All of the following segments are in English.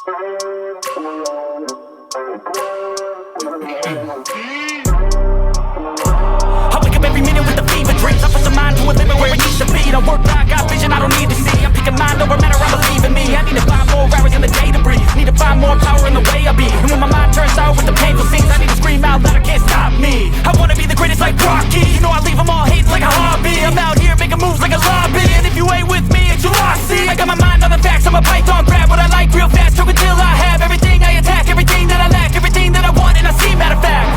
wake up every minute with the fever dreams. I put the mind to a limit where it needs to be. I work blind, got vision I don't need to see. I'm picking mind over matter, I believe in me. I need to find more hours in the day to breathe. Need to find more power in the way I be. And when my mind turns out with the painful scenes, I need to scream out loud, I can't stop me. I wanna be the greatest like Rocky. You know I leave them all hating like a hobby. I'm out here making moves like a lobby. And if you ain't with me, it's you lost, see. I got my mind on the facts, I'm a python, grab what I like real fast. Choke until I have everything I attack, everything that I lack, everything that I want and I see, matter of fact.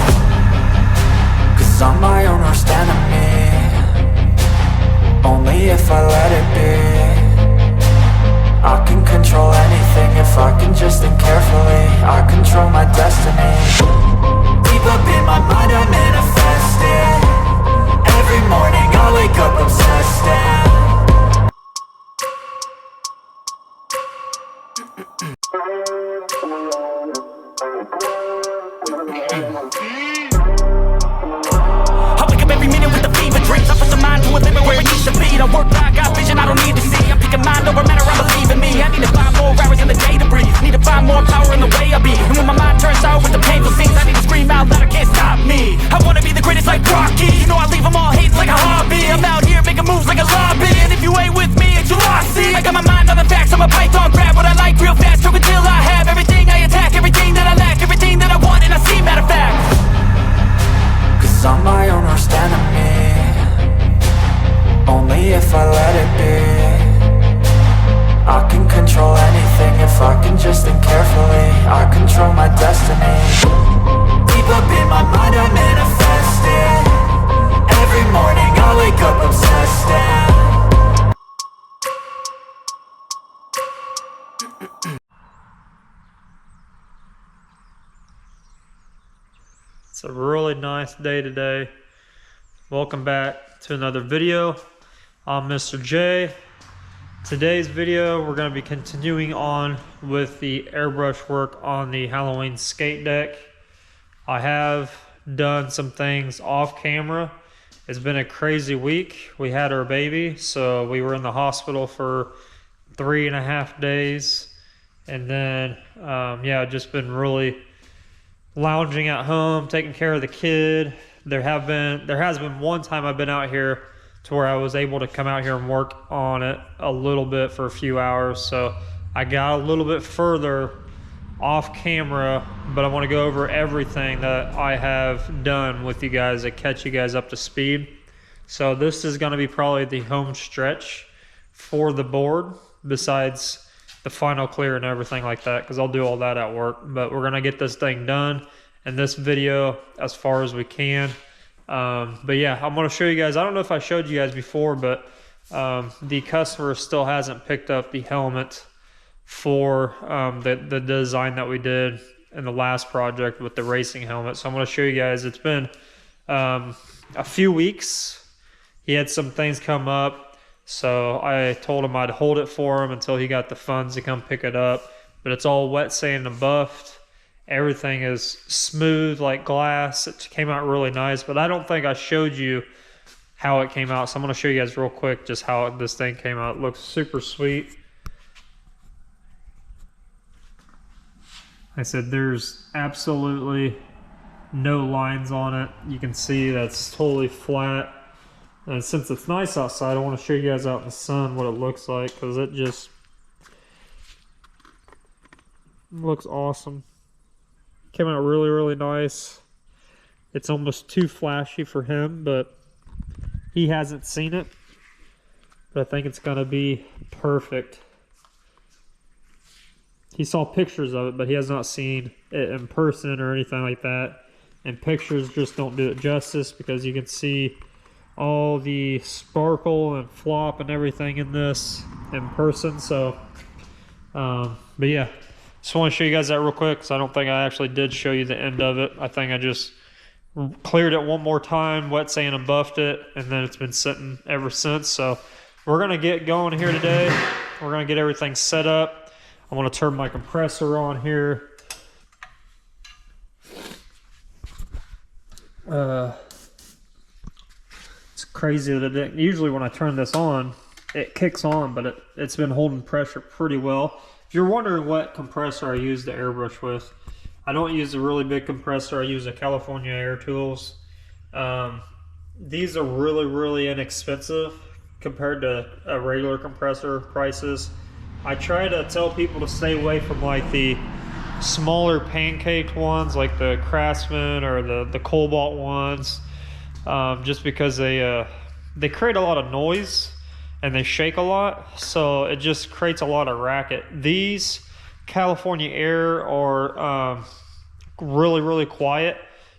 Cause I'm my own worst enemy. Only if I let it be. I can control anything if I can just think carefully. I control my destiny. Deep up in my mind I manifest it. Every morning I wake up obsessed and every minute with the fever dreams. I put the mind to a limit where it needs to be. I work blind, got vision I don't need to see. I'm picking mind over matter, I believe in me. I need to find more hours in the day to breathe. Need to find more power in the way I be. And when my mind turns out with the painful scenes, I need to scream out loud, I can't stop me. I wanna be the greatest like Rocky. You know I leave them all hating like a hobby. I'm out here making moves like a lobby. And if you ain't with me, it's you lost, see. I got my mind on the facts, I'm a python, grab what I like real fast. Choke until I have everything I attack, everything that I lack, everything that I want and I see, matter of fact. Cause I'm my own worst enemy. Only if I let it be. I can control anything if I can just think carefully. I control my destiny. Deep up in my mind I manifest it. Every morning I wake up obsessed and It's a really nice day today. Welcome back to another video. I'm Mr.J. Today's video, we're going to be continuing on with the airbrush work on the Halloween skate deck. I have done some things off camera. It's been a crazy week. We had our baby, so we were in the hospital for 3.5 days. And then, yeah, just been really lounging at home, taking care of the kid. There has been one time I've been out here to where I was able to come out here and work on it a little bit for a few hours. So I got a little bit further off camera, but I want to go over everything that I have done with you guys to catch you guys up to speed. So this is going to be probably the home stretch for the board, besides the final clear and everything like that, because I'll do all that at work. But we're going to get this thing done in this video as far as we can. But yeah, I'm going to show you guys. I don't know if I showed you guys before, but the customer still hasn't picked up the helmet for the design that we did in the last project with the racing helmet. So I'm going to show you guys. It's been a few weeks. He had some things come up, so I told him I'd hold it for him until he got the funds to come pick it up. But it's all wet sand and buffed. Everything is smooth like glass. It came out really nice, but I don't think I showed you how it came out. So I'm going to show you guys real quick just how this thing came out. It looks super sweet. Like I said, there's absolutely no lines on it. You can see that's totally flat. And since it's nice outside, I want to show you guys out in the sun what it looks like, because it just looks awesome. Came out really, really nice. It's almost too flashy for him, but he hasn't seen it. But I think it's going to be perfect. He saw pictures of it, but he has not seen it in person or anything like that. And pictures just don't do it justice, because you can see all the sparkle and flop and everything in this in person. So, but yeah. Just want to show you guys that real quick, because I don't think I actually did show you the end of it. I think I just cleared it one more time, wet sand and buffed it, and then it's been sitting ever since. So we're going to get going here today. We're going to get everything set up. I want to turn my compressor on here. It's crazy that usually when I turn this on, it kicks on, but it's been holding pressure pretty well. if you're wondering what compressor I use the airbrush with, I don't use a really big compressor. I use a California Air Tools. These are really inexpensive compared to a regular compressor prices. I try to tell people to stay away from like the smaller pancaked ones, like the Craftsman or the Cobalt ones, just because they create a lot of noise and they shake a lot, so it just creates a lot of racket. These California Air are really quiet.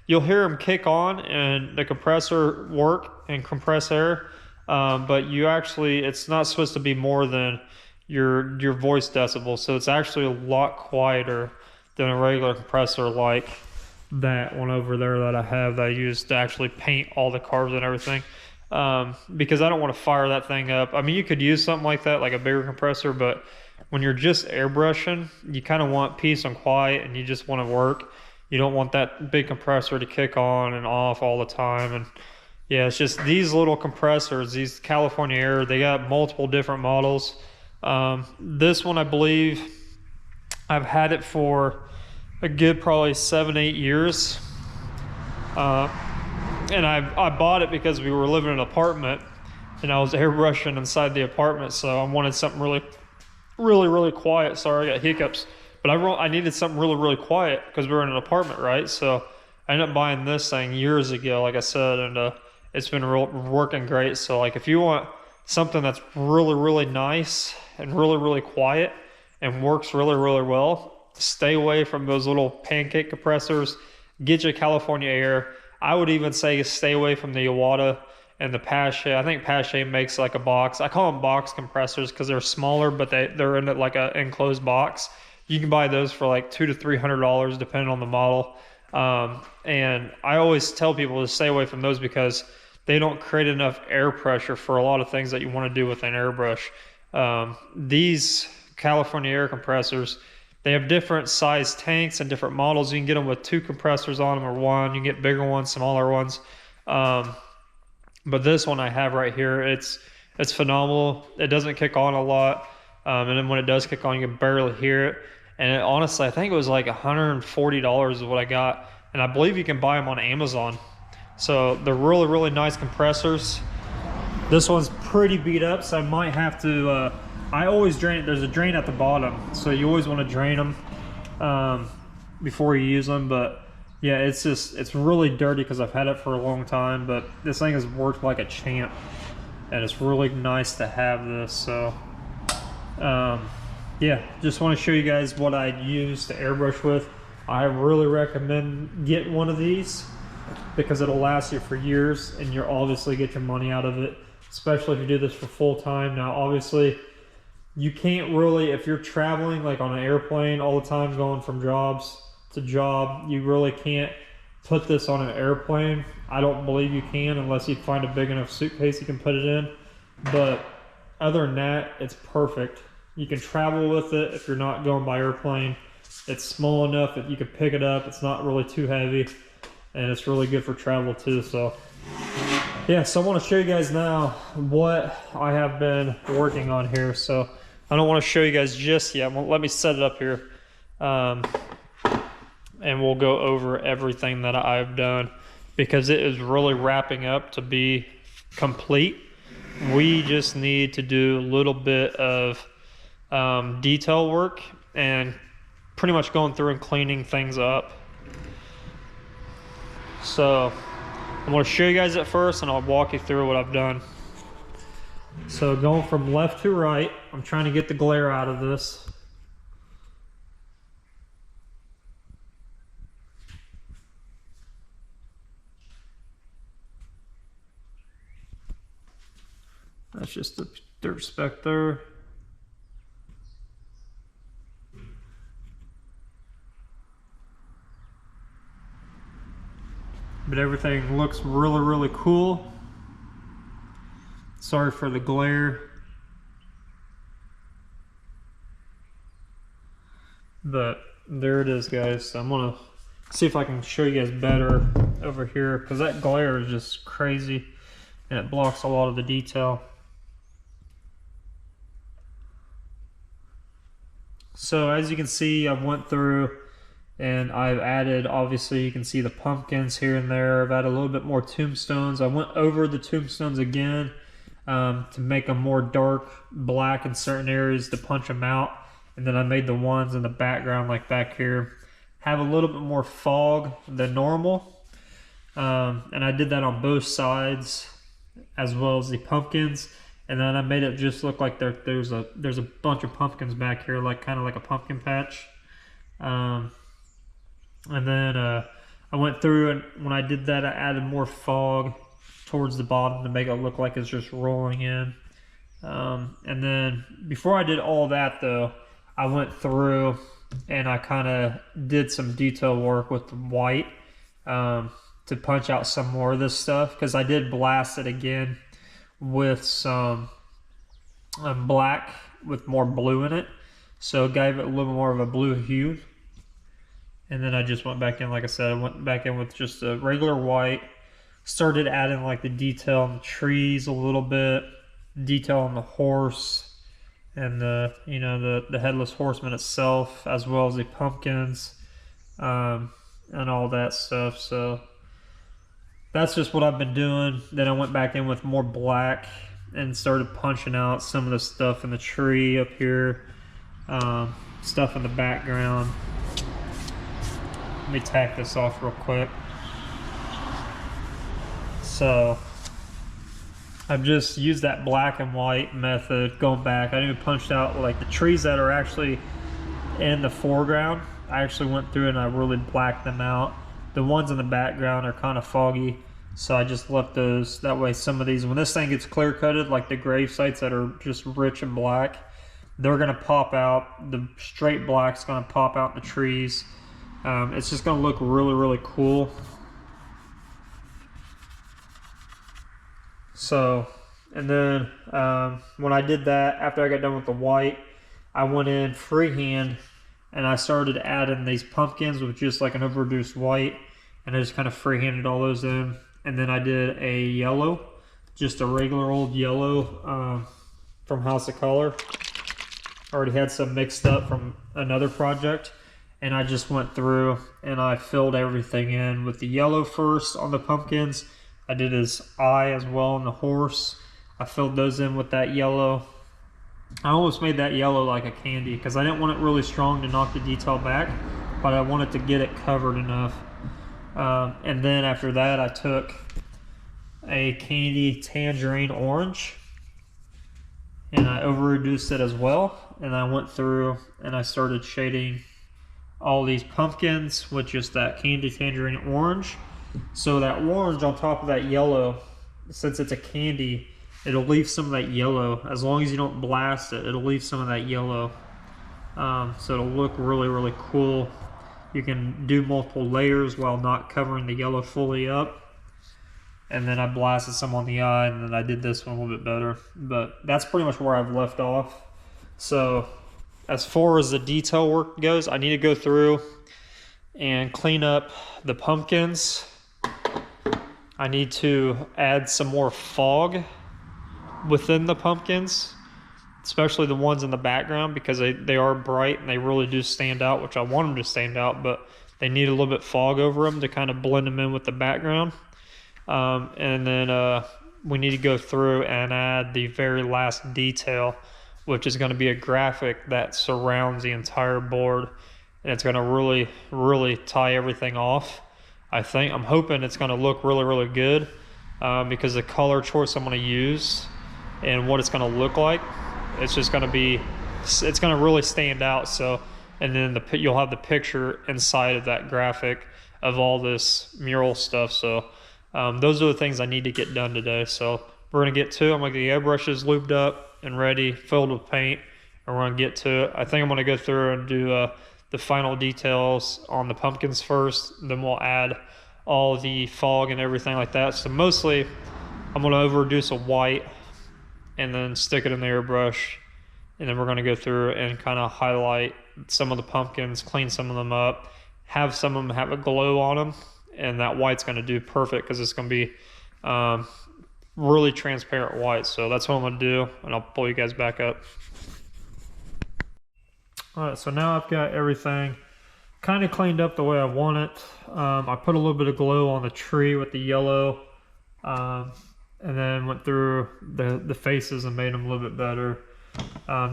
You'll hear them kick on and the compressor work and compress air, but you actually, it's not supposed to be more than your voice decibels, so it's actually a lot quieter than a regular compressor like that one over there that I have, that I use to actually paint all the cars and everything, because I don't want to fire that thing up. I mean, you could use something like that, like a bigger compressor, but when you're just airbrushing, you kind of want peace and quiet, and you just want to work. You don't want that big compressor to kick on and off all the time. And yeah, it's just these little compressors, these California Air, they got multiple different models. This one, I believe I've had it for a good probably 7-8 years. And I bought it because we were living in an apartment and I was airbrushing inside the apartment, so I wanted something really quiet. Sorry, I got hiccups. But I needed something really quiet because we were in an apartment, right? So I ended up buying this thing years ago, like I said, and it's been working great. So like if you want something that's really nice and really quiet and works really well, stay away from those little pancake compressors. Get your California Air. I would even say stay away from the Iwata and the Pache. I think Pache makes like a box. I call them box compressors because they're smaller, but they're in like an enclosed box. You can buy those for like $200 to $300 depending on the model. And I always tell people to stay away from those because they don't create enough air pressure for a lot of things that you want to do with an airbrush. These California Air compressors, they have different size tanks and different models. You can get them with 2 compressors on them or 1. You can get bigger ones, smaller ones. But this one I have right here, it's phenomenal. It doesn't kick on a lot. And then when it does kick on, you can barely hear it. And honestly, I think it was like $140 is what I got. And I believe you can buy them on Amazon. So they're really nice compressors. This one's pretty beat up, so I might have to, I always drain it. There's a drain at the bottom, so you always want to drain them before you use them. But yeah, it's really dirty because I've had it for a long time, but this thing has worked like a champ. And it's really nice to have this, so yeah, just want to show you guys what I use to airbrush with. I really recommend get one of these because it'll last you for years and you'll obviously get your money out of it, especially if you do this for full time. Now obviously you can't really, if you're traveling like on an airplane all the time going from jobs to job, you really can't put this on an airplane. I don't believe you can unless you find a big enough suitcase you can put it in, but other than that, it's perfect. You can travel with it if you're not going by airplane. It's small enough that you can pick it up. It's not really too heavy, and it's really good for travel too. So yeah, so I want to show you guys now what I have been working on here. So I don't want to show you guys just yet. Let me set it up here, and we'll go over everything that I've done because it is really wrapping up to be complete. We just need to do a little bit of detail work and pretty much going through and cleaning things up. So I'm going to show you guys it first and I'll walk you through what I've done. So going from left to right, I'm trying to get the glare out of this. That's just the dirt speck there. But everything looks really cool. Sorry for the glare. But there it is, guys. So I'm gonna see if I can show you guys better over here because that glare is just crazy and it blocks a lot of the detail. So as you can see, I went through and I've added, obviously you can see the pumpkins here and there. I've added a little bit more tombstones. I went over the tombstones again to make them more dark black in certain areas to punch them out. And then I made the ones in the background, like back here, have a little bit more fog than normal. And I did that on both sides as well as the pumpkins. And then I made it just look like there's a bunch of pumpkins back here, like kind of like a pumpkin patch. And then I went through, and when I did that, I added more fog towards the bottom to make it look like it's just rolling in. And then before I did all that though, I went through and I kind of did some detail work with the white to punch out some more of this stuff, because I did blast it again with some black with more blue in it, so it gave it a little more of a blue hue. And then I just went back in, like I said, I went back in with just a regular white, started adding like the detail on the trees a little bit, detail on the horse, and the, you know, the headless horseman itself, as well as the pumpkins, and all that stuff. So that's just what I've been doing. Then I went back in with more black and started punching out some of the stuff in the tree up here, stuff in the background. Let me tack this off real quick. So I've just used that black and white method going back. I even punched out like the trees that are actually in the foreground. I actually went through and I really blacked them out. The ones in the background are kind of foggy, so I just left those. That way some of these, when this thing gets clear coated, like the grave sites that are just rich and black, they're gonna pop out. The straight black's gonna pop out in the trees. It's just gonna look really, really cool. So, and then when I did that, after I got done with the white, I went in freehand and I started adding these pumpkins with just like an overreduced white, and I just kind of freehanded all those in. And then I did a yellow, just a regular old yellow from House of Color. Already had some mixed up from another project, and I just went through and I filled everything in with the yellow first on the pumpkins. I did his eye as well on the horse. I filled those in with that yellow. I almost made that yellow like a candy because I didn't want it really strong to knock the detail back, but I wanted to get it covered enough. And then after that, I took a candy tangerine orange and I over-reduced it as well. And I went through and I started shading all these pumpkins with just that candy tangerine orange. So that orange on top of that yellow, since it's a candy, it'll leave some of that yellow. As long as you don't blast it, it'll leave some of that yellow. So it'll look really, really cool. You can do multiple layers while not covering the yellow fully up. And then I blasted some on the eye, and then I did this one a little bit better. But that's pretty much where I've left off. So as far as the detail work goes, I need to go through and clean up the pumpkins. I need to add some more fog within the pumpkins, especially the ones in the background, because they are bright and they really do stand out, which I want them to stand out, but they need a little bit fog over them to kind of blend them in with the background. And then we need to go through and add the very last detail, which is going to be a graphic that surrounds the entire board, and it's going to really, really tie everything off. I'm hoping it's going to look really, really good, because the color choice I'm going to use and what it's going to look like, it's just going to be, it's going to really stand out. So, and then you'll have the picture inside of that graphic of all this mural stuff. So those are the things I need to get done today. So we're going to get to it. I'm going to get the airbrushes lubed up and ready, filled with paint, and we're going to get to it. I think I'm going to go through and do the final details on the pumpkins first, then we'll add all the fog and everything like that. So mostly I'm going to overreduce a white and then stick it in the airbrush, and then we're going to go through and kind of highlight some of the pumpkins, clean some of them up, have some of them have a glow on them, and that white's going to do perfect because it's going to be really transparent white. So that's what I'm going to do, and I'll pull you guys back up. All right, so now I've got everything kind of cleaned up the way I want it. I put a little bit of glow on the tree with the yellow, and then went through the faces and made them a little bit better.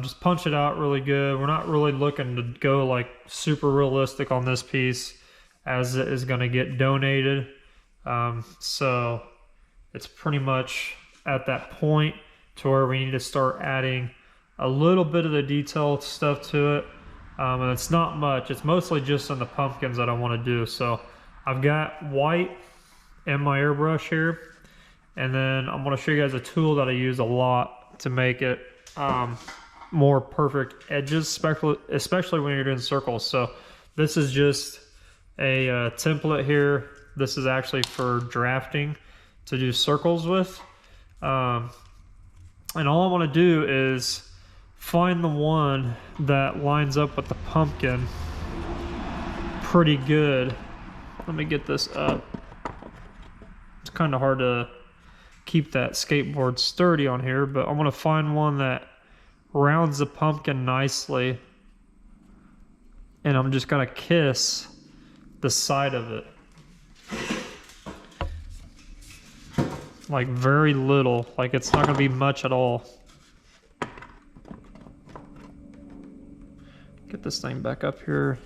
Just punch it out really good. We're not really looking to go like super realistic on this piece, as it is going to get donated. So it's pretty much at that point to where we need to start adding a little bit of the detailed stuff to it. And it's not much. It's mostly just on the pumpkins that I want to do. So I've got white in my airbrush here. And then I'm going to show you guys a tool that I use a lot to make it more perfect edges, especially when you're doing circles. So this is just a template here. This is actually for drafting to do circles with. And all I want to do is find the one that lines up with the pumpkin pretty good. Let me get this up. It's kind of hard to keep that skateboard sturdy on here, but I want to find one that rounds the pumpkin nicely, and I'm just gonna kiss the side of it, like very little, like it's not gonna be much at all. Get this thing back up here.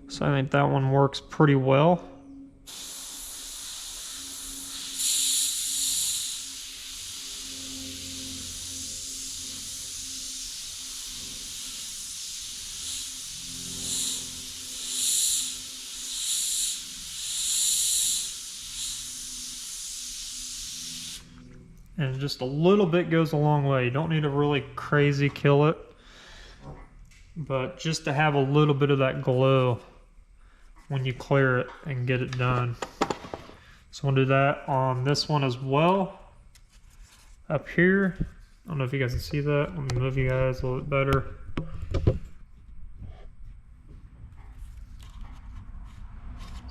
So I think that one works pretty well. And just a little bit goes a long way. You don't need to really crazy kill it, but just to have a little bit of that glow when you clear it and get it done. So we'll do that on this one as well. Up here, I don't know if you guys can see that. Let me move you guys a little bit better. So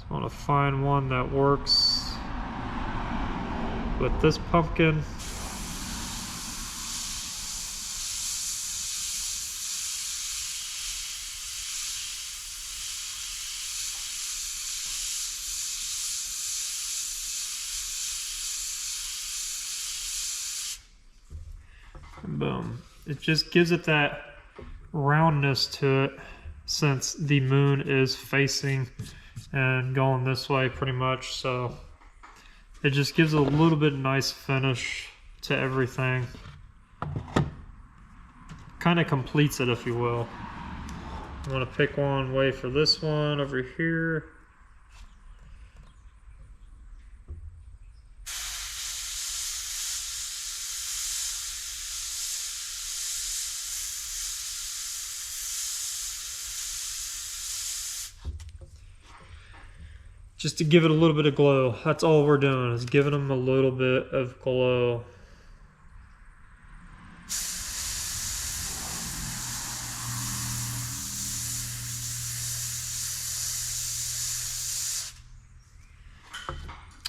I want to find one that works with this pumpkin. And boom. It just gives it that roundness to it, since the moon is facing and going this way pretty much. So it just gives a little bit nice finish to everything. Kind of completes it, if you will. I'm going to pick one way for this one over here. Just to give it a little bit of glow. That's all we're doing, is giving them a little bit of glow.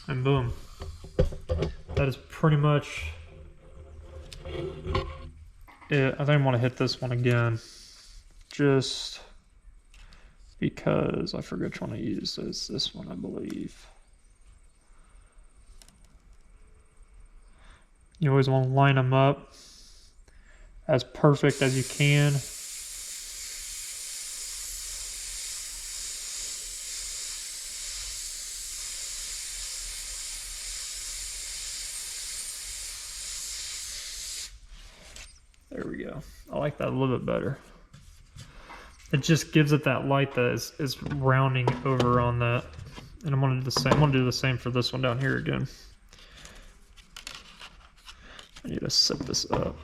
And boom. That is pretty much it. I think I want to hit this one again, just because I forget which one I used. It's this one, I believe. You always want to line them up as perfect as you can. There we go. I like that a little bit better. It just gives it that light that is rounding over on that. And I'm gonna do the same. I'm gonna do the same for this one down here again. I need to set this up.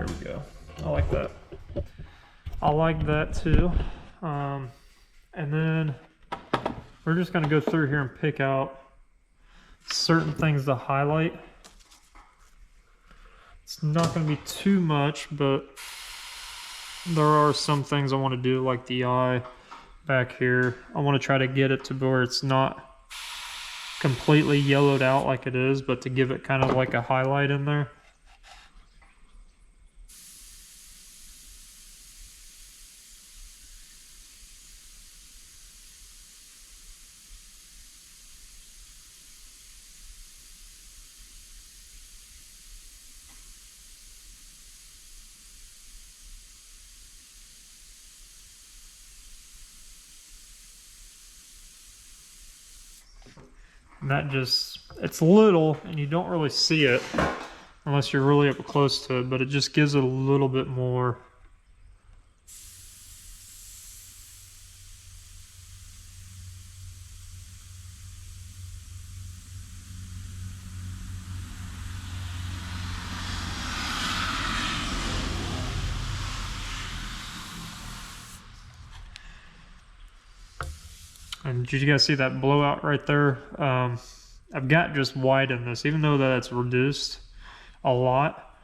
There we go. I like that. I like that too. And then we're just gonna go through here and pick out certain things to highlight. It's not gonna be too much, but there are some things I want to do, like the eye back here. I want to try to get it to where it's not completely yellowed out like it is, but to give it kind of like a highlight in there. And that just, it's little and you don't really see it unless you're really up close to it, but it just gives it a little bit more. And did you guys see that blowout right there? I've got just white in this, even though that it's reduced a lot.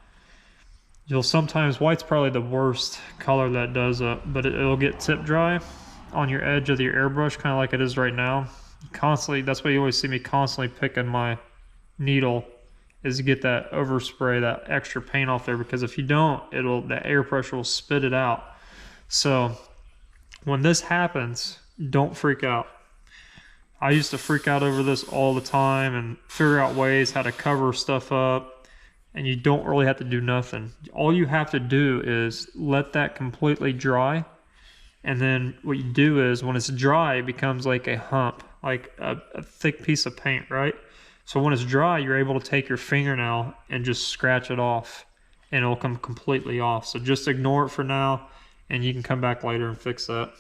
You'll sometimes, white's probably the worst color that does it, but it'll get tip dry on your edge of your airbrush, kind of like it is right now. Constantly, that's why you always see me constantly picking my needle, is to get that overspray, that extra paint off there, because if you don't, the air pressure will spit it out. So when this happens, don't freak out. I used to freak out over this all the time and figure out ways how to cover stuff up, and you don't really have to do nothing. All you have to do is let that completely dry, and then what you do is when it's dry, it becomes like a hump, like a thick piece of paint, right? So when it's dry, you're able to take your fingernail and just scratch it off, and it'll come completely off. So just ignore it for now, and you can come back later and fix that.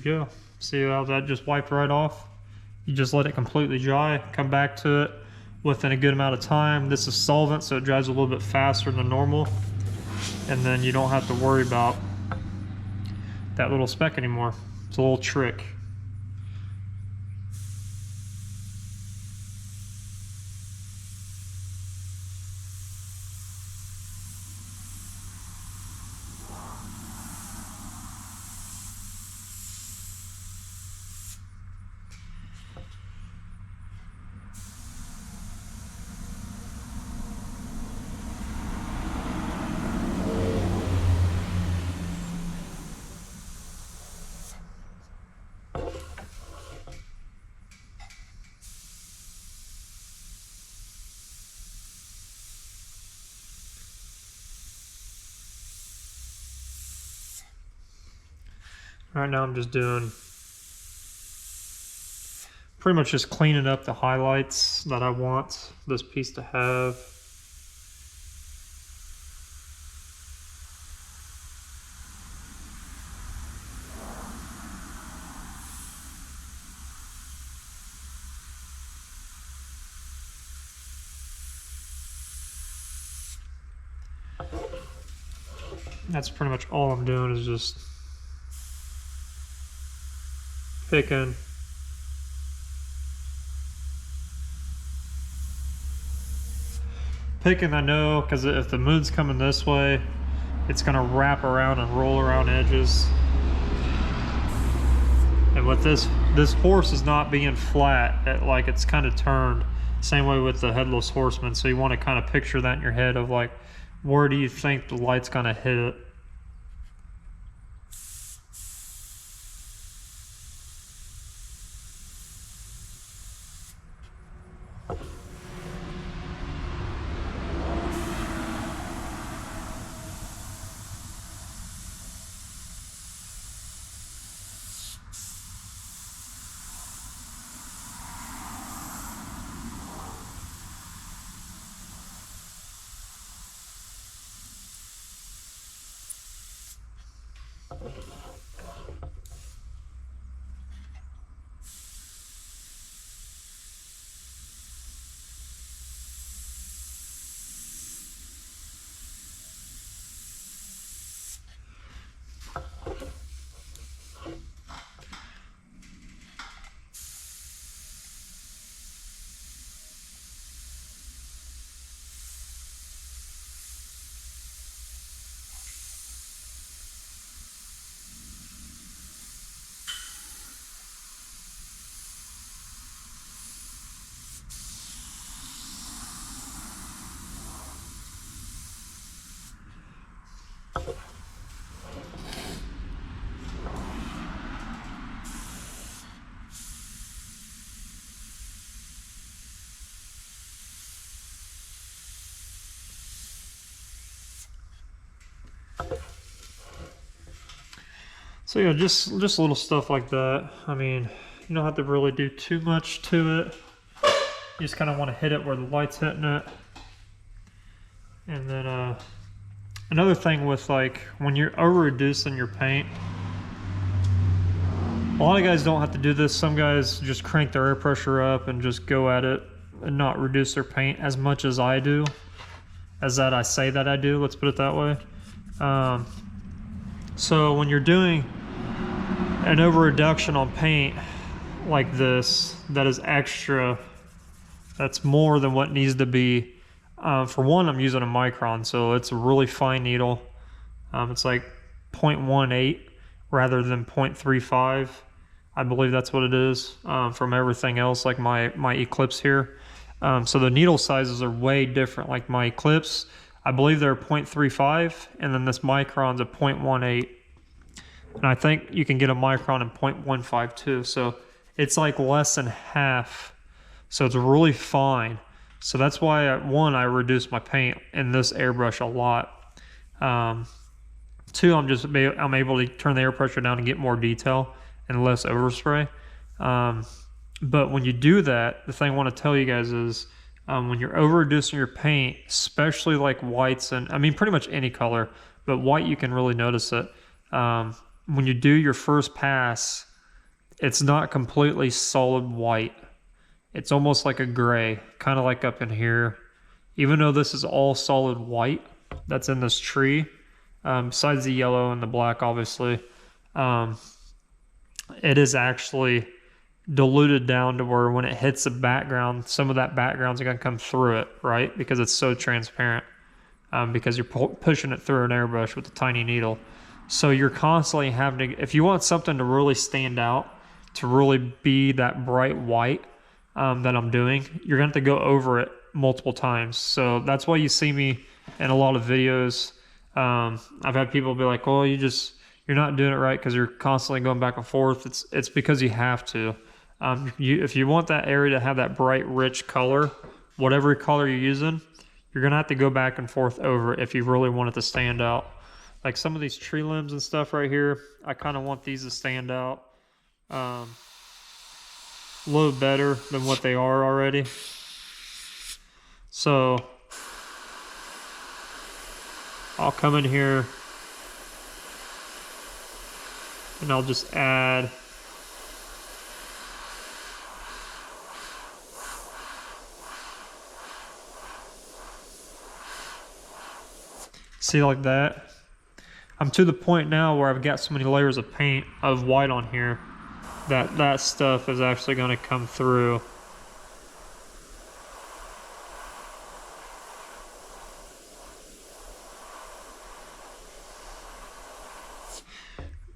Go. See how that just wiped right off? You just let it completely dry, come back to it within a good amount of time. This is solvent, so it dries a little bit faster than normal, and then you don't have to worry about that little speck anymore. It's a little trick. Right now I'm just doing pretty much just cleaning up the highlights that I want this piece to have. That's pretty much all I'm doing is just picking. I know, because if the moon's coming this way, it's gonna wrap around and roll around edges. And with this horse is not being flat, like it's kind of turned. Same way with the Headless Horseman. So you want to kind of picture that in your head of like, where do you think the light's gonna hit it? So yeah, just little stuff like that. I mean, you don't have to really do too much to it. You just kind of want to hit it where the light's hitting it. And then another thing with like when you're over reducing your paint, a lot of guys don't have to do this. Some guys just crank their air pressure up and just go at it and not reduce their paint as much as I do. As that I say that I do, let's put it that way. So when you're doing an over reduction on paint like this, that is extra, that's more than what needs to be. For one, I'm using a micron, so it's a really fine needle. It's like 0.18 rather than 0.35. I believe that's what it is from everything else, like my Eclipse here. So the needle sizes are way different. Like my Eclipse, I believe they're 0.35, and then this micron's a 0.18. And I think you can get a micron in 0.15 too. So it's like less than half. So it's really fine. So that's why, I reduced my paint in this airbrush a lot. Two, I'm able to turn the air pressure down and get more detail and less overspray. But when you do that, the thing I want to tell you guys is when you're over reducing your paint, especially like whites, and I mean pretty much any color, but white you can really notice it. When you do your first pass, it's not completely solid white. It's almost like a gray, kind of like up in here. Even though this is all solid white that's in this tree, besides the yellow and the black, obviously, it is actually diluted down to where when it hits the background, some of that background's going to come through it, right? Because it's so transparent, because you're pushing it through an airbrush with a tiny needle. So you're constantly having to, if you want something to really stand out, to really be that bright white that I'm doing, you're going to have to go over it multiple times. So that's why you see me in a lot of videos. I've had people be like, "Oh, you're not doing it right because you're constantly going back and forth." It's because you have to. If you want that area to have that bright, rich color, whatever color you're using, you're going to have to go back and forth over it if you really want it to stand out. Like some of these tree limbs and stuff right here, I kind of want these to stand out a little better than what they are already. So I'll come in here and I'll just add see, like that. I'm to the point now where I've got so many layers of paint of white on here that that stuff is actually going to come through.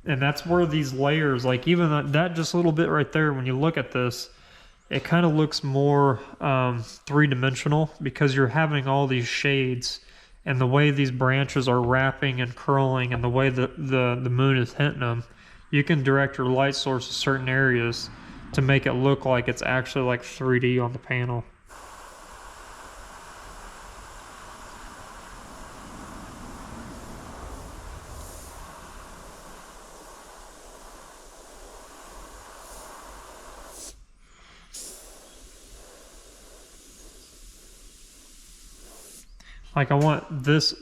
And that's where these layers, like even that just a little bit right there, when you look at this, it kind of looks more three-dimensional because you're having all these shades, and the way these branches are wrapping and curling and the way the moon is hitting them, you can direct your light source to certain areas to make it look like it's actually like 3D on the panel. Like I want this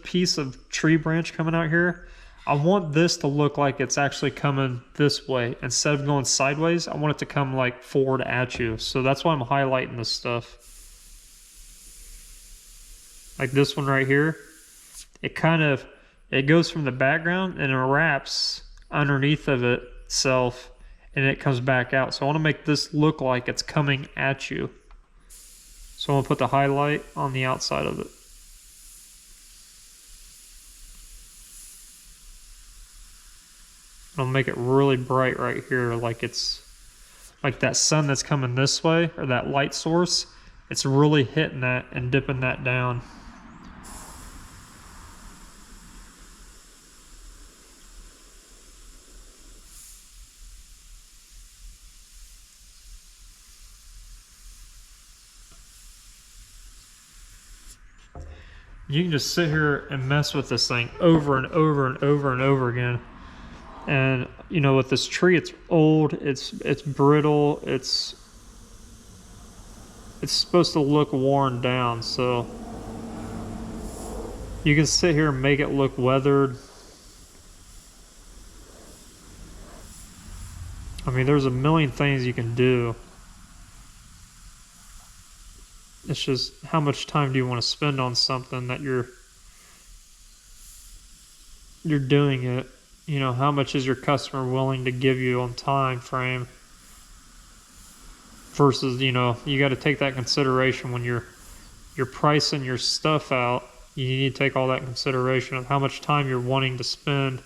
piece of tree branch coming out here, I want this to look like it's actually coming this way. Instead of going sideways, I want it to come like forward at you. So that's why I'm highlighting this stuff. Like this one right here, it goes from the background and it wraps underneath of itself and it comes back out. So I want to make this look like it's coming at you. So I'm going to put the highlight on the outside of it. I'll make it really bright right here, like it's like that sun that's coming this way, or that light source, it's really hitting that and dipping that down. You can just sit here and mess with this thing over and over and over and over again. And you know, with this tree, it's old, it's brittle, it's supposed to look worn down, so you can sit here and make it look weathered. I mean, there's a million things you can do. It's just how much time do you want to spend on something that you're doing it. You know, how much is your customer willing to give you on time frame versus, you know, you got to take that consideration when you're pricing your stuff out. You need to take all that in consideration of how much time you're wanting to spend,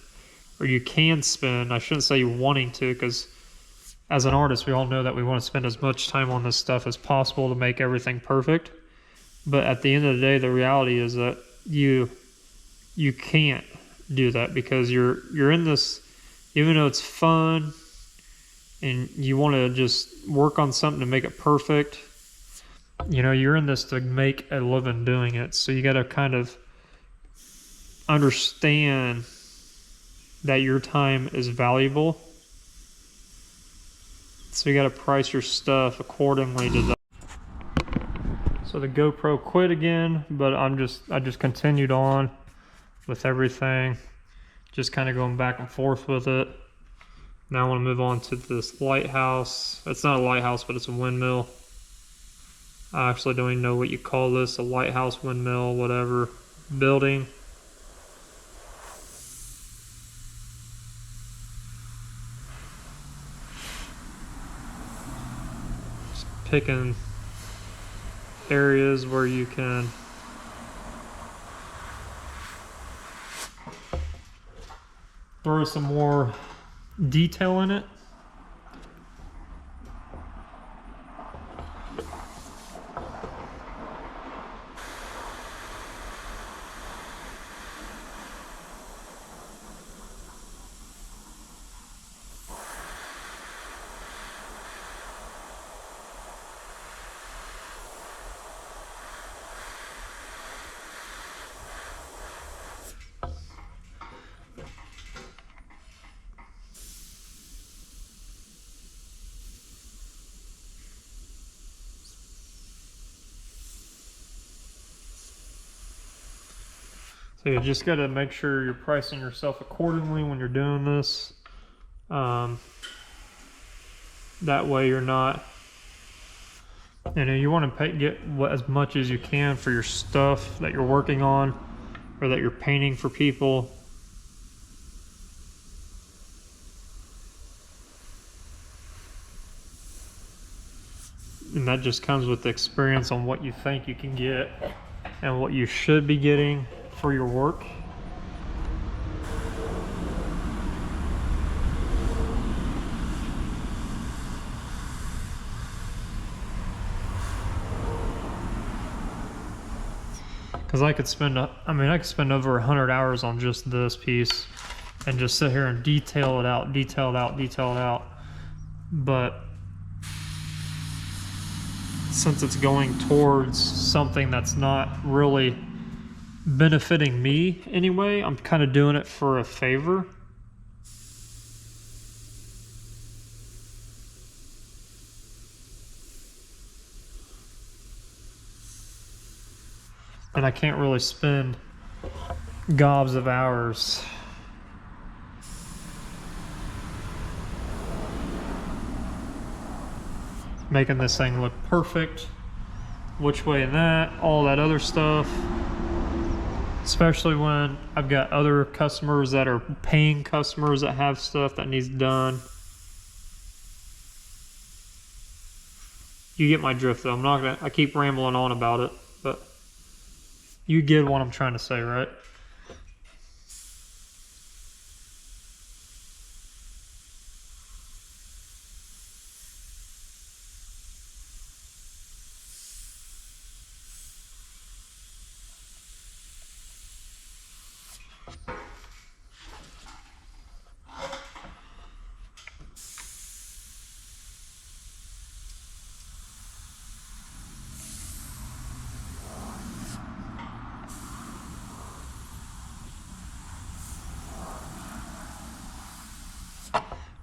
or you can spend. I shouldn't say you're wanting to, because as an artist, we all know that we want to spend as much time on this stuff as possible to make everything perfect. But at the end of the day, the reality is that you can't do that, because you're in this, even though it's fun and you want to just work on something to make it perfect, you know, you're in this to make a living doing it. So you got to kind of understand that your time is valuable. So you got to price your stuff accordingly to that. So the GoPro quit again, but I just continued on with everything, just kind of going back and forth with it. Now I want to move on to this lighthouse. It's not a lighthouse, but it's a windmill. I actually don't even know what you call this, a lighthouse, windmill, whatever, building. Just picking areas where you can throw some more detail in it. So you just got to make sure you're pricing yourself accordingly when you're doing this. That way you're not, you want to get as much as you can for your stuff that you're working on or that you're painting for people. And that just comes with the experience on what you think you can get and what you should be getting for your work. Because I could spend, I could spend over 100 hours on just this piece and just sit here and detail it out, detail it out, detail it out. But since it's going towards something that's not really benefiting me anyway, I'm kind of doing it for a favor. And I can't really spend gobs of hours making this thing look perfect, which way and that, all that other stuff. Especially when I've got other customers that are paying customers that have stuff that needs done. You get my drift though. I keep rambling on about it, but you get what I'm trying to say, right?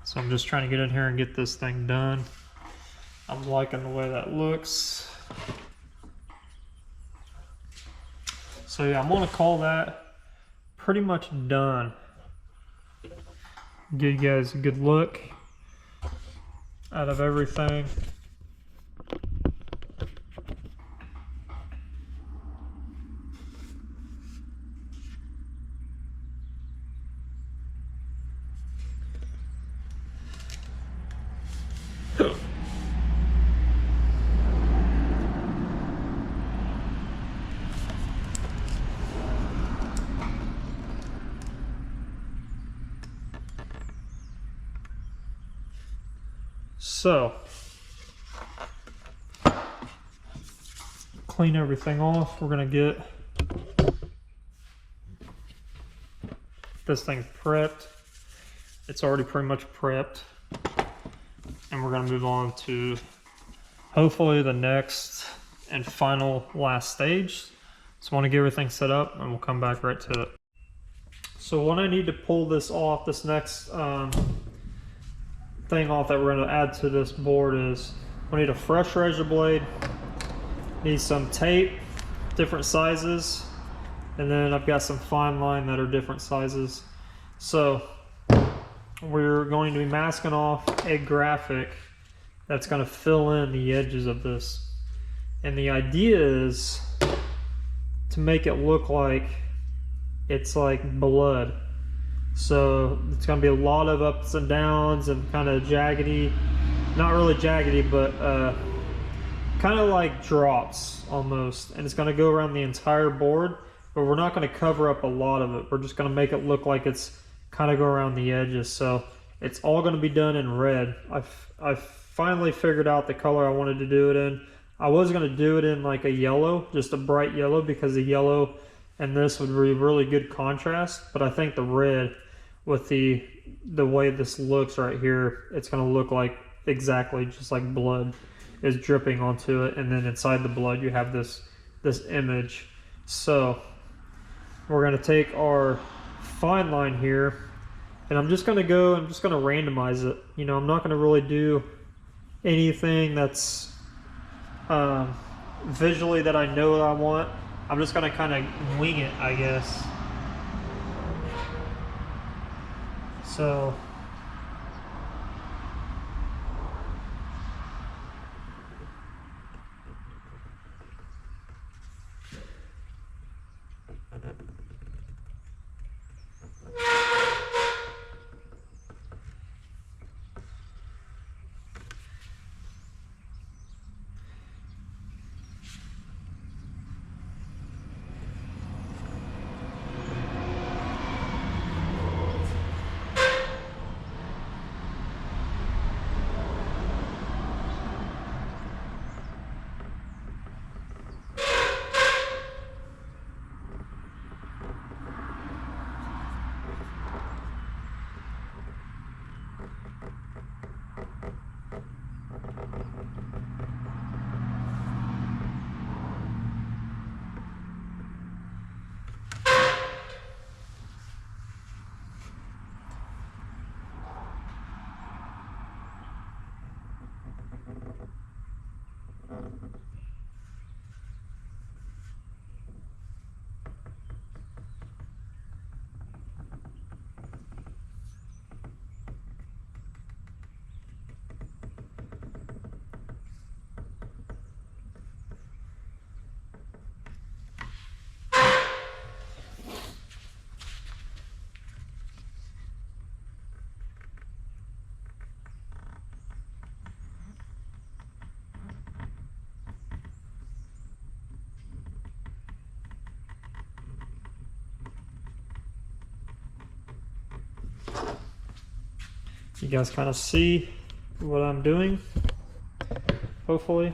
So I'm just trying to get in here and get this thing done. I'm liking the way that looks. So yeah, I'm gonna call that pretty much done. Give you guys a good look out of everything. So, clean everything off. We're gonna get this thing prepped. It's already pretty much prepped. And we're gonna move on to hopefully the next and final last stage. So I wanna get everything set up and we'll come back right to it. So when I need to pull this off, this next thing off that we're going to add to this board is we need a fresh razor blade, need some tape, different sizes, and then I've got some fine line that are different sizes. So we're going to be masking off a graphic that's going to fill in the edges of this, and the idea is to make it look like it's like blood. So it's going to be a lot of ups and downs and kind of jaggedy, not really jaggedy, but kind of like drops almost. And it's going to go around the entire board, but we're not going to cover up a lot of it. We're just going to make it look like it's kind of go around the edges. So it's all going to be done in red. I've finally figured out the color I wanted to do it in. I was going to do it in like a yellow, just a bright yellow, because the yellow and this would be really good contrast. But I think the red, with the way this looks right here, it's going to look like exactly just like blood is dripping onto it, and then inside the blood you have this image. So we're going to take our fine line here, and I'm just going to randomize it. You know, I'm not going to really do anything that's visually that I know that I want. I'm just going to kind of wing it, I guess. So you guys kind of see what I'm doing, hopefully.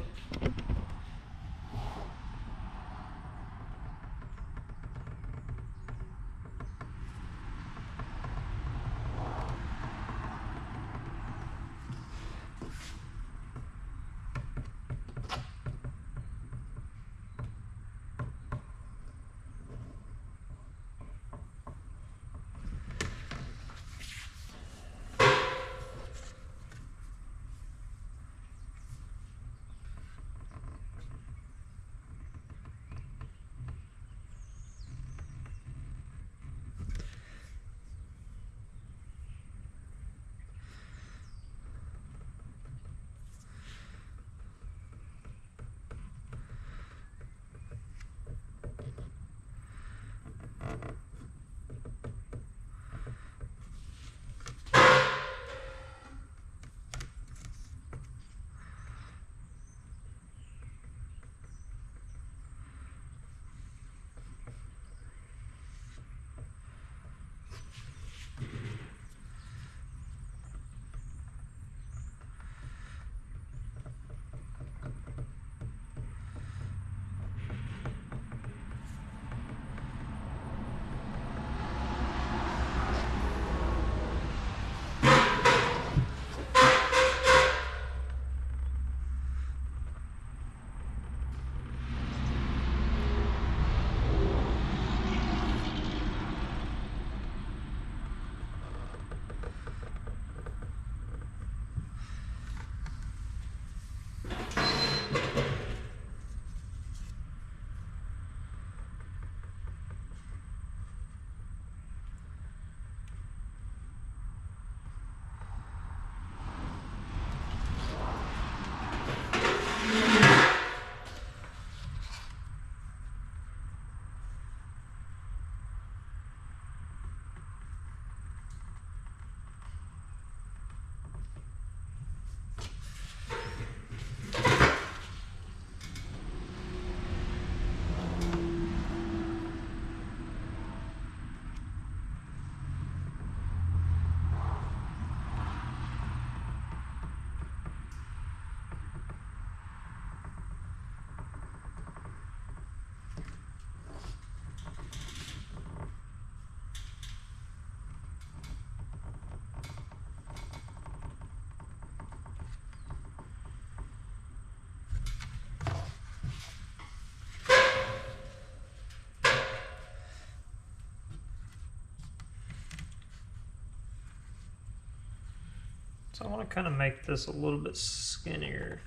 So I want to kind of make this a little bit skinnier.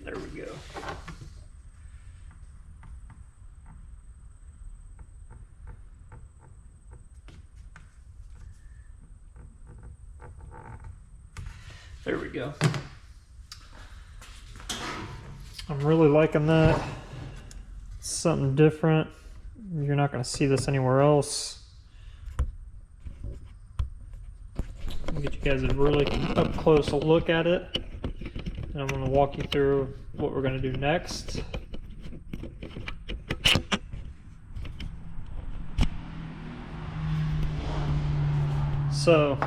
There we go. There we go. I'm really liking that. It's something different. You're not going to see this anywhere else. I'll get you guys a really up close look at it. And I'm going to walk you through what we're going to do next. So,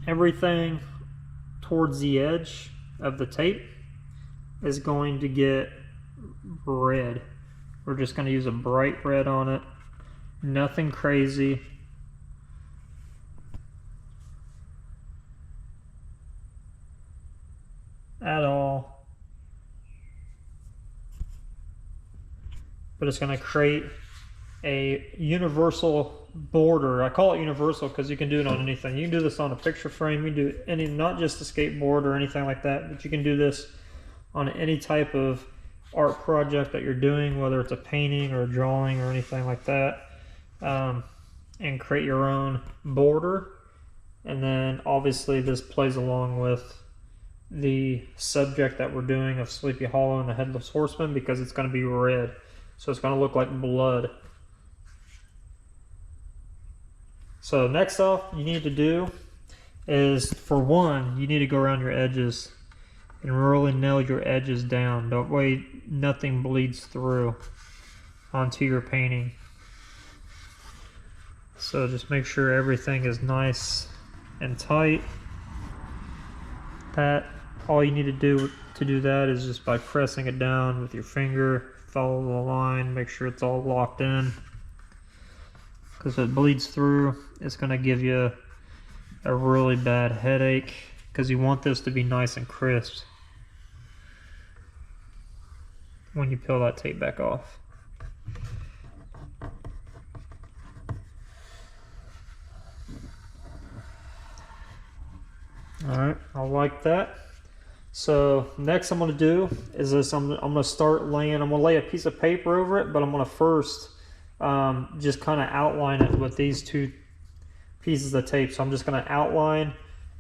everything towards the edge of the tape is going to get red. We're just going to use a bright red on it. Nothing crazy. At all. But it's going to create a universal border. I call it universal because you can do it on anything. You can do this on a picture frame. You can do any, not just a skateboard or anything like that, but you can do this on any type of art project that you're doing, whether it's a painting or a drawing or anything like that, and create your own border. And then obviously this plays along with the subject that we're doing of Sleepy Hollow and the Headless Horseman, because it's going to be red, so it's going to look like blood. So next off you need to do is, for one, you need to go around your edges and really nail your edges down. That way nothing bleeds through onto your painting. So just make sure everything is nice and tight. That all you need to do that is just by pressing it down with your finger, follow the line, make sure it's all locked in. Because if it bleeds through, it's going to give you a really bad headache, because you want this to be nice and crisp when you peel that tape back off. Alright, I like that. So next I'm going to do is this. I'm going to start laying, I'm going to lay a piece of paper over it, but I'm going to first just kind of outline it with these two pieces of tape. So I'm just going to outline,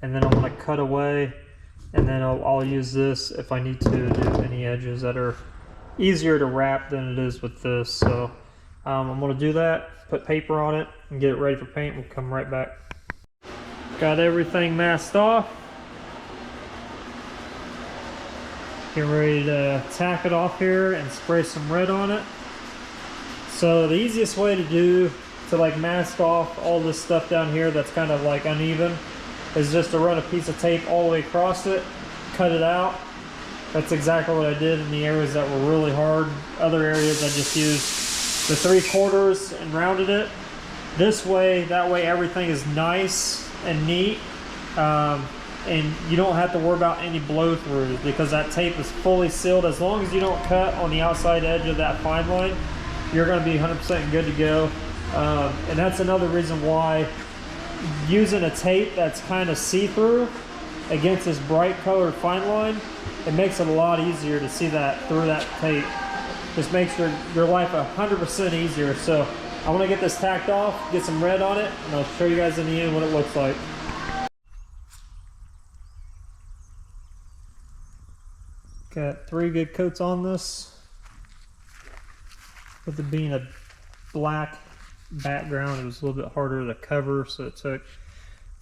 and then I'm going to cut away, and then I'll use this if I need to do any edges that are easier to wrap than it is with this. So I'm going to do that, put paper on it, and get it ready for paint. We'll come right back. Got everything masked off. Getting ready to tack it off here and spray some red on it. So the easiest way to like mask off all this stuff down here that's kind of like uneven is just to run a piece of tape all the way across it, cut it out. That's exactly what I did in the areas that were really hard. Other areas I just used the 3/4 and rounded it. This way, that way everything is nice and neat, and you don't have to worry about any blow throughs, because that tape is fully sealed. As long as you don't cut on the outside edge of that fine line, you're going to be 100% good to go. And that's another reason why using a tape that's kind of see-through against this bright colored fine line, it makes it a lot easier to see that through that tape. Just makes your life 100% easier. So I want to get this tacked off, get some red on it, and I'll show you guys in the end what it looks like. Got 3 good coats on this. With it being a black background, it was a little bit harder to cover, so it took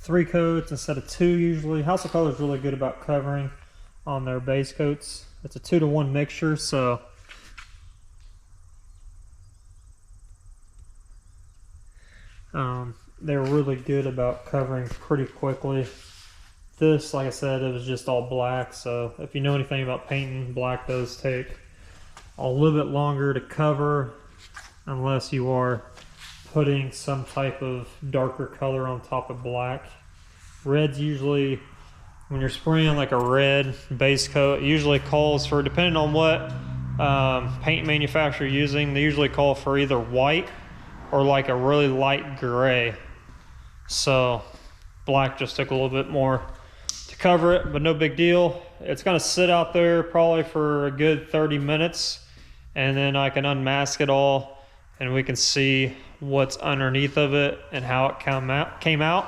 3 coats instead of 2 usually. House of Color is really good about covering on their base coats. It's a 2-to-1 mixture, so they're really good about covering pretty quickly. This, like I said, it was just all black, so if you know anything about painting, black does take a little bit longer to cover unless you are putting some type of darker color on top of black. Red's usually, when you're spraying like a red base coat, it usually calls for, depending on what paint manufacturer you're using, they usually call for either white or like a really light gray. So black just took a little bit more to cover it, but no big deal. It's gonna sit out there probably for a good 30 minutes, and then I can unmask it all and we can see what's underneath of it and how it came out.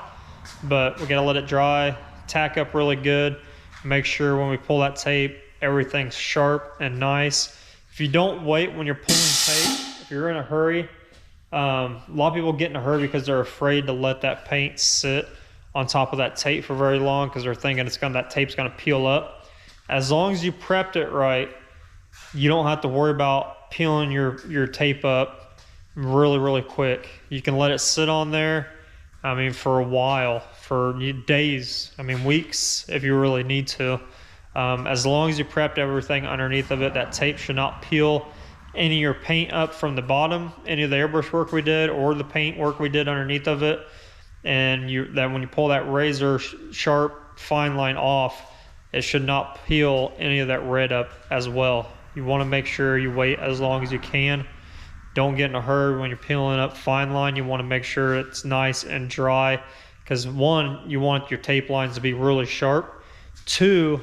But we gotta let it dry, tack up really good, make sure when we pull that tape, everything's sharp and nice. If you don't wait when you're pulling tape, if you're in a hurry, a lot of people get in a hurry because they're afraid to let that paint sit on top of that tape for very long because they're thinking that tape's gonna peel up. As long as you prepped it right, you don't have to worry about peeling your tape up really quick. You can let it sit on there, I mean, for a while, for days, I mean, weeks if you really need to. As long as you prepped everything underneath of it, that tape should not peel any of your paint up from the bottom, any of the airbrush work we did or the paint work we did underneath of it. And when you pull that razor sharp fine line off, it should not peel any of that red up as well. You want to make sure you wait as long as you can. Don't get in a hurry when you're peeling up fine line. You want to make sure it's nice and dry, because one, you want your tape lines to be really sharp. Two,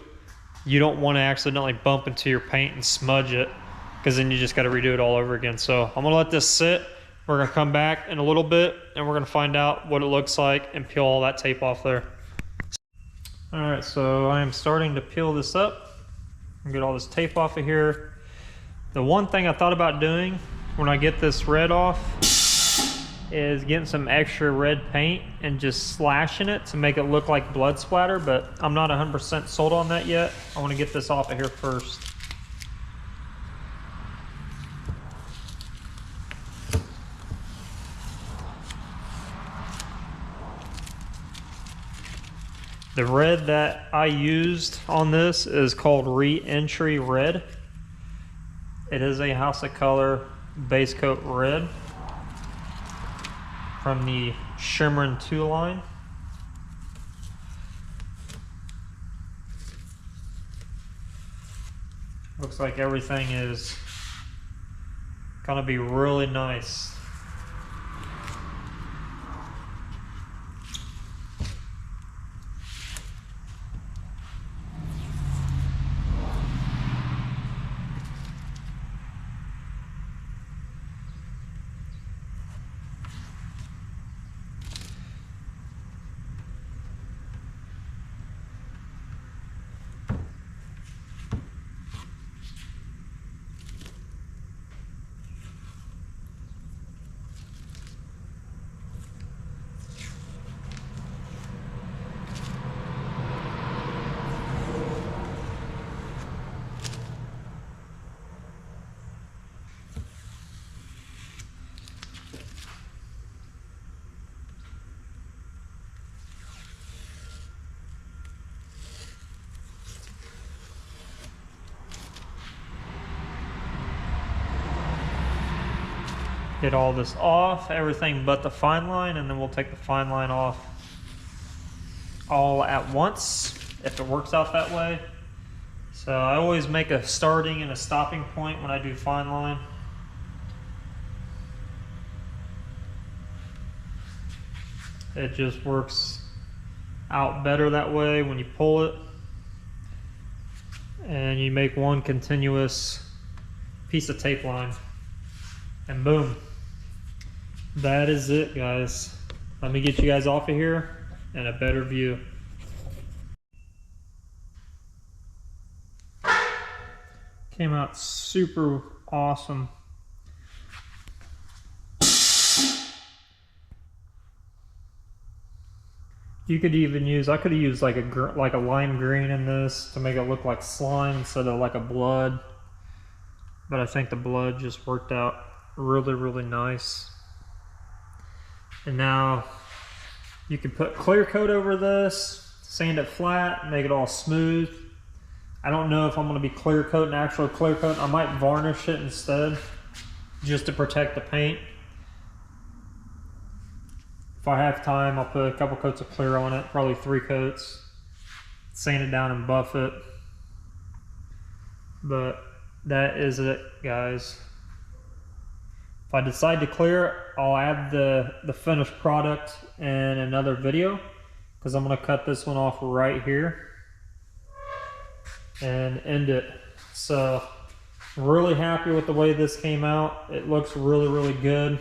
you don't want to accidentally bump into your paint and smudge it, because then you just got to redo it all over again. So I'm gonna let this sit. We're gonna come back in a little bit and we're gonna find out what it looks like and peel all that tape off there. All right, so I am starting to peel this up and get all this tape off of here. The one thing I thought about doing when I get this red off is getting some extra red paint and just slashing it to make it look like blood splatter, but I'm not 100% sold on that yet. I wanna get this off of here first. The red that I used on this is called Re-Entry Red. It is a House of Color base coat red from the Shimmerin' 2 line. Looks like everything is gonna be really nice. Get all this off, everything but the fine line, and then we'll take the fine line off all at once if it works out that way. So I always make a starting and a stopping point when I do fine line. It just works out better that way when you pull it and you make one continuous piece of tape line, and boom, that is it, guys. Let me get you guys off of here and a better view. Came out super awesome. You could even use, I could have used like a lime green in this to make it look like slime instead of like a blood. But I think the blood just worked out really nice. And now you can put clear coat over this, sand it flat, make it all smooth. I don't know if I'm gonna be clear coating, actual clear coat. I might varnish it instead, just to protect the paint. If I have time, I'll put a couple coats of clear on it, probably 3 coats, sand it down and buff it. But that is it, guys. If I decide to clear it, I'll add the finished product in another video, because I'm gonna cut this one off right here. and end it. So really happy with the way this came out. It looks really, really good.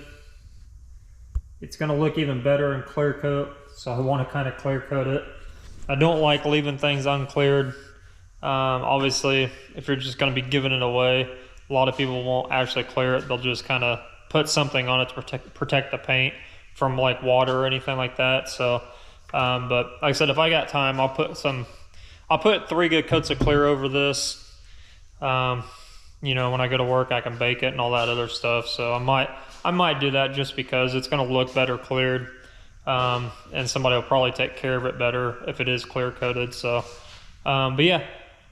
It's gonna look even better in clear coat, so I want to kind of clear coat it. I don't like leaving things uncleared. Obviously, if you're just gonna be giving it away, a lot of people won't actually clear it. They'll just kind of put something on it to protect the paint from like water or anything like that. So, but like I said, if I got time, I'll put 3 good coats of clear over this. You know, when I go to work, I can bake it and all that other stuff. So I might do that just because it's going to look better cleared. And somebody will probably take care of it better if it is clear coated. So, but yeah,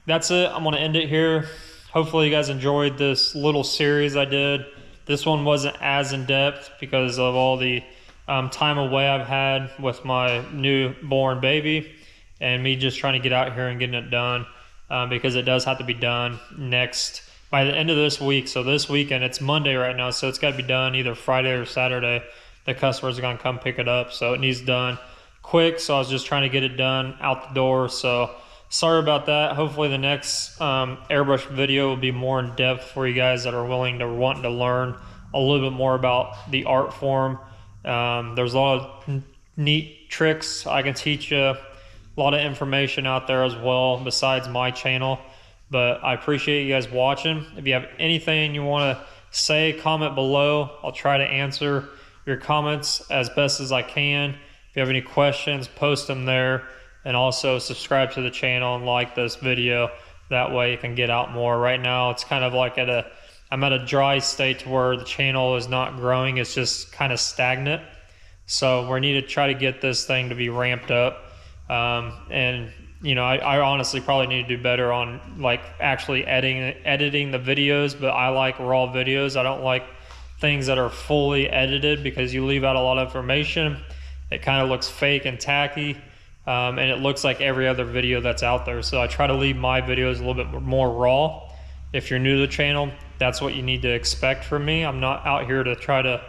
that's it. I'm going to end it here. Hopefully you guys enjoyed this little series I did. This one wasn't as in depth because of all the time away I've had with my newborn baby and me just trying to get out here and getting it done, because it does have to be done by the end of this week. So this weekend, it's Monday right now, so it's got to be done either Friday or Saturday. The customers are going to come pick it up, so it needs done quick. So I was just trying to get it done out the door. So sorry about that. Hopefully the next airbrush video will be more in depth for you guys that are wanting to learn a little bit more about the art form. There's a lot of neat tricks I can teach you, a lot of information out there as well besides my channel. But I appreciate you guys watching. If you have anything you want to say, comment below. I'll try to answer your comments as best as I can. If you have any questions, post them there. And also subscribe to the channel and like this video. That way it can get out more. Right now it's kind of like I'm at a dry state to where the channel is not growing. It's just kind of stagnant. So we need to try to get this thing to be ramped up. And you know, I honestly probably need to do better on like actually editing the videos, but I like raw videos. I don't like things that are fully edited because you leave out a lot of information. It kind of looks fake and tacky, and it looks like every other video that's out there. So I try to leave my videos a little bit more raw. If you're new to the channel, that's what you need to expect from me. I'm not out here to try to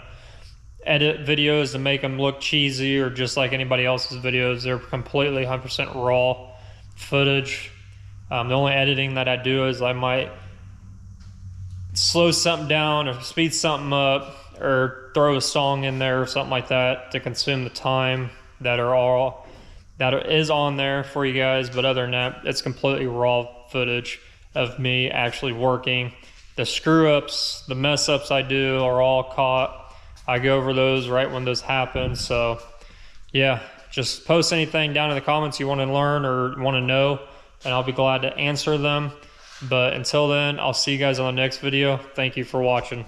edit videos to make them look cheesy or just like anybody else's videos. They're completely 100% raw footage. The only editing that I do is I might slow something down or speed something up or throw a song in there or something like that to consume the time that is on there for you guys. But other than that, it's completely raw footage of me actually working. The screw ups, the mess ups I do are all caught. I go over those right when those happen. So yeah, just post anything down in the comments you want to learn or want to know, and I'll be glad to answer them. But until then, I'll see you guys on the next video. Thank you for watching.